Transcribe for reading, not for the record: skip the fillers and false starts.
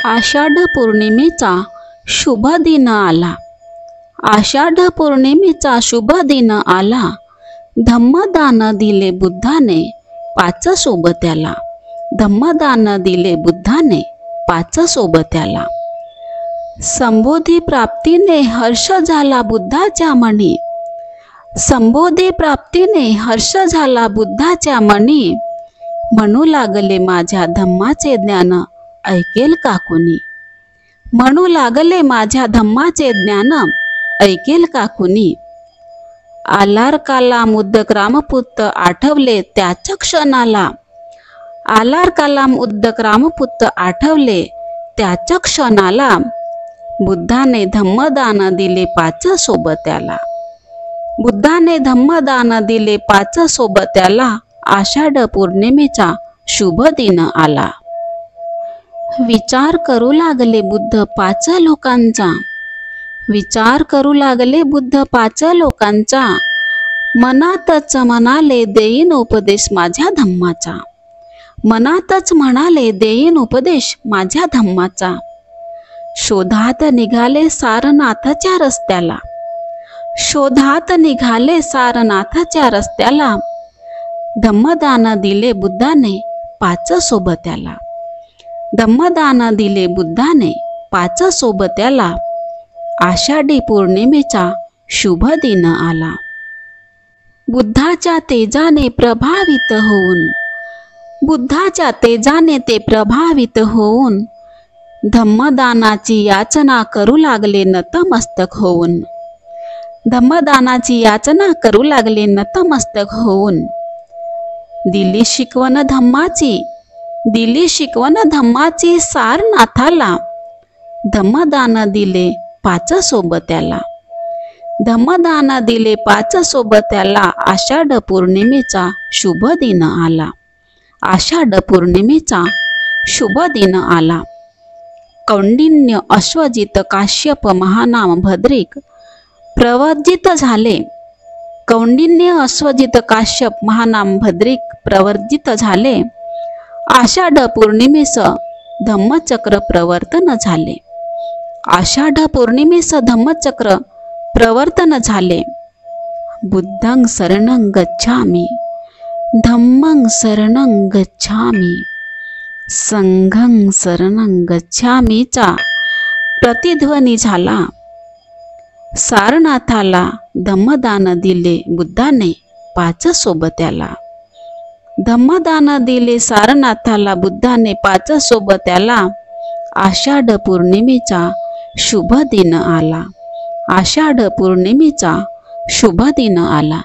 आषाढ पौर्णिमेचा शुभ दिन आला. आषाढ पौर्णिमेचा शुभ दिन आला. धम्मदान दिले बुद्धाने 5 सोबत्याला. धम्मदान दिले बुद्धाने 5 सोबत्याला. संबोधी प्राप्तीने हर्ष झाला बुद्धाच्या मनी. संबोधी प्राप्तीने हर्ष झाला बुद्धाच्या मनी. म्हणू लागले माझ्या धम्माचे ज्ञान ऐकेल का कुणी. म्हणू लागले माझ्या धम्माचे ज्ञान ऐकेल का कुणी. आलार मुद्दक रामपुत्त आठवले त्याच क्षणाला. आलार मुद्दक रामपुत्त आठवले त्याच क्षणाला. बुद्धाने धम्मदान दिले 5 सोबत्याला. बुद्धाने धम्मदान दिले 5 सोबत्याला. आषाढ पौर्णिमेचा शुभ दिन आला. विचार करू लागले बुद्ध 5 लोकांचा. विचार करू लागले बुद्ध 5 लोकांचा. मनातच म्हणाले देईन उपदेश माझ्या धम्माचा. मनातच म्हणाले देईन उपदेश माझ्या धम्माचा. शोधात निघाले सारनाथच्या रस्त्याला. शोधात निघाले सारनाथच्या रस्त्याला. धम्मदान दिले बुद्धाने 5 सोबत्याला. धम्मदान दिले बुद्धाने 5 सोबत्याला. आषाढी पौर्णिमेचा शुभ दिन आला. बुद्धाच्या तेजाने प्रभावित होऊन. बुद्धाच्या तेजाने ते प्रभावित होऊन. धम्मदानाची याचना करू लागले नतमस्तक होऊन. धम्मदानाची याचना करू लागले नतमस्तक होऊन. दिली शिकवण धम्माची. दिली शिकवण धम्माची सारनाथाला. धम्मदान दिले 5 सोबत्याला. धम्मदान दिले 5 सोबत्याला. आषाढ पौर्णिमेचा शुभ दिन आला. आषाढ पौर्णिमेचा शुभ दिन आला. कौंडिन्य अश्वजित काश्यप महानाम भद्रिक प्रवर्जित झाले. कौंडिन्य अश्वजित काश्यप महानाम भद्रिक प्रवर्जित झाले. आषाढ पौर्णिमेस धम्मचक्र प्रवर्तन झाले. आषाढ पौर्णिमेस धम्मचक्र प्रवर्तन झाले. बुद्धं शरणं गच्छामि. धम्मं शरणं गच्छामि. संघं शरणं गच्छामीचा प्रतिध्वनी झाला. सारनाथाला धम्मदान दिले बुद्धाने 5 सोबत्याला. धम्मदान दिले सारनाथाला बुद्धाने 5 सोबत्याला. आषाढ पौर्णिमेचा शुभ दिन आला. आषाढ पौर्णिमेचा शुभ दिन आला.